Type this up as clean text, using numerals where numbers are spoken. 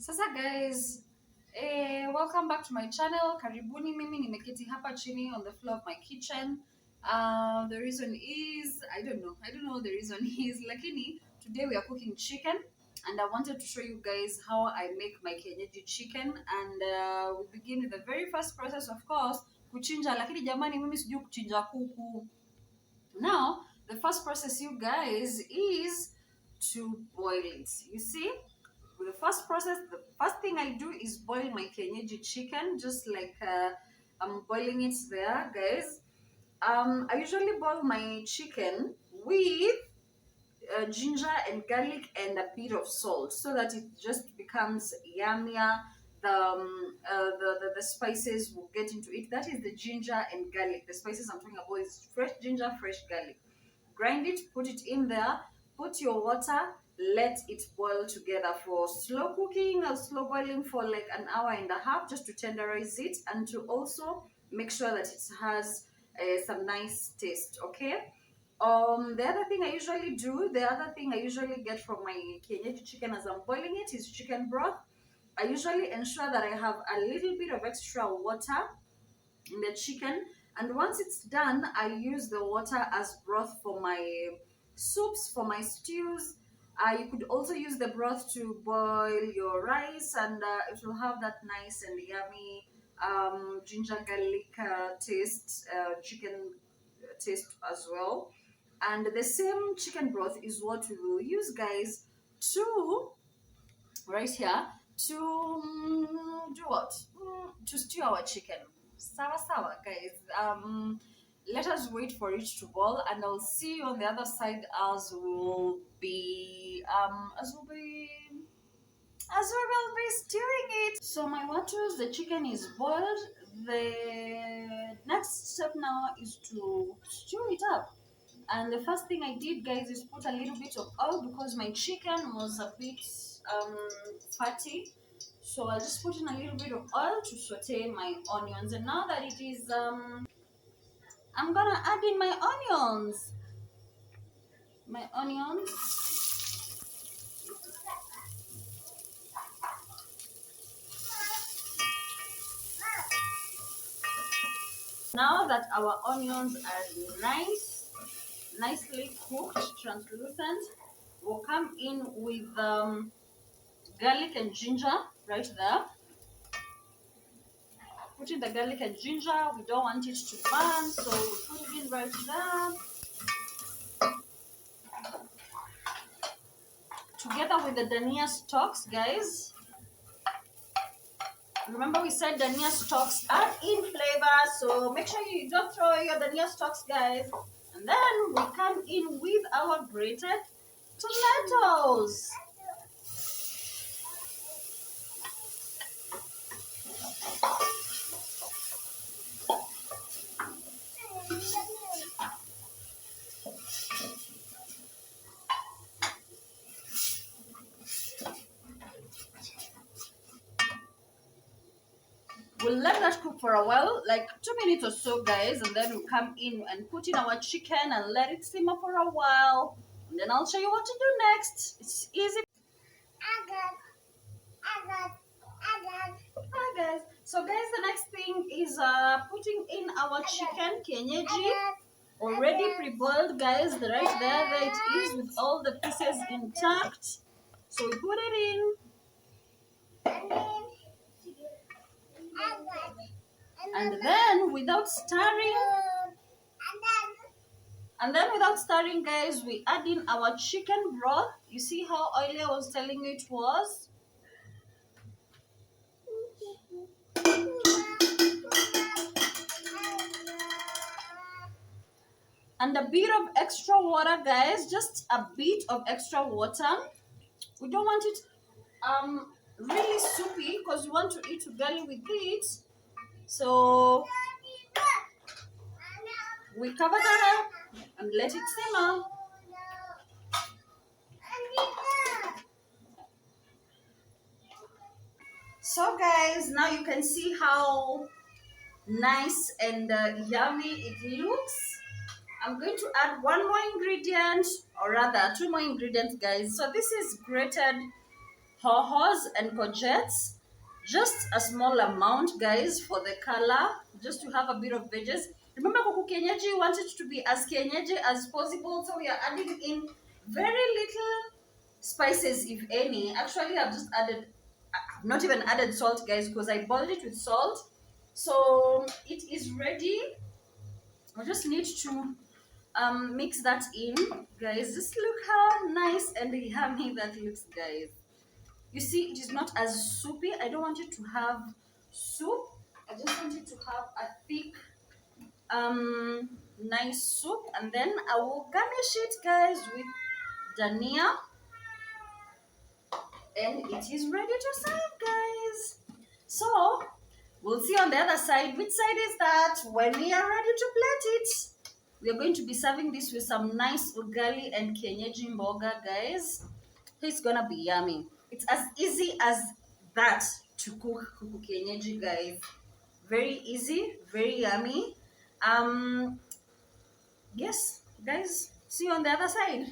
Sasa guys, welcome back to my channel. Karibuni, mimi nimeketi hapa chini on the floor of my kitchen. The reason is, I don't know the reason is, lakini today we are cooking chicken and I wanted to show you guys how I make my kienyeji chicken, and we begin with the very first process, of course, kuchinja, lakini jamani mimi sijui kuchinja kuku. Now, the first process, you guys, is to boil it. You see? The first process, the first thing I do is boil my kienyeji chicken, just like I'm boiling it there, guys. I usually boil my chicken with ginger and garlic and a bit of salt, so that it just becomes yummier. The spices will get into it. That is the ginger and garlic. The spices I'm talking about is fresh ginger, fresh garlic. Grind it, put it in there, put your water, let it boil together for slow cooking or slow boiling for like an hour and a half, just to tenderize it and to also make sure that it has some nice taste. Okay. The other thing I usually get from my kienyeji chicken as I'm boiling it is chicken broth. I usually ensure that I have a little bit of extra water in the chicken, and once it's done, I use the water as broth for my soups, for my stews. You could also use the broth to boil your rice, and it will have that nice and yummy ginger garlic taste, chicken taste as well. And the same chicken broth is what we will use, guys, to right here to do what? To stew our chicken. Sawa, guys. Let us wait for it to boil, and I'll see you on the other side as we will be stewing it. So my waters, the chicken is boiled. The next step now is to stew it up. And the first thing I did, guys, is put a little bit of oil because my chicken was a bit fatty. So I'll just put in a little bit of oil to saute my onions. And now that it is, I'm gonna add in my onions. Now that our onions are nicely cooked, translucent, we'll come in with garlic and ginger right there. Put in the garlic and ginger. We don't want it to burn, so we'll put it in right there. Together with the dania stalks, guys. Remember we said dania stalks add in flavor, so make sure you don't throw your dania stalks, guys. And then we come in with our grated tomatoes. We'll let that cook for a while, like 2 minutes or so, guys, and then we'll come in and put in our chicken and let it simmer for a while. And then I'll show you what to do next. It's easy. Hi, guys. So, guys, the next thing is putting in our chicken kienyeji, already pre-boiled, guys. Right there it is with all the pieces intact. So we put it in. And then without stirring, guys, we add in our chicken broth. You see how oily I was telling you it was? And a bit of extra water, guys, just a bit of extra water. We don't want it really soupy because we want to eat together with it. So we cover that up and let it simmer. So, guys, now you can see how nice and yummy it looks. I'm going to add one more ingredient, or rather 2 more ingredients, guys. So this is grated hohos and courgettes, just a small amount, guys, for the color, just to have a bit of veggies. Remember, Kuku Kienyeji wants it to be as Kienyeji as possible, so we are adding in very little spices, if any. Actually, I've just added, not even added salt, guys, because I boiled it with salt. So it is ready. I just need to mix that in, guys. Just look how nice and yummy that looks, guys. You see, it is not as soupy. I don't want it to have soup. I just want it to have a thick, nice soup. And then I will garnish it, guys, with dania. And it is ready to serve, guys. So, we'll see on the other side. Which side is that? When we are ready to plate it, we are going to be serving this with some nice ugali and kienyeji mboga, guys. It's gonna be yummy. It's as easy as that to cook kuku kienyeji, guys. Very easy, very yummy. Yes, guys, see you on the other side.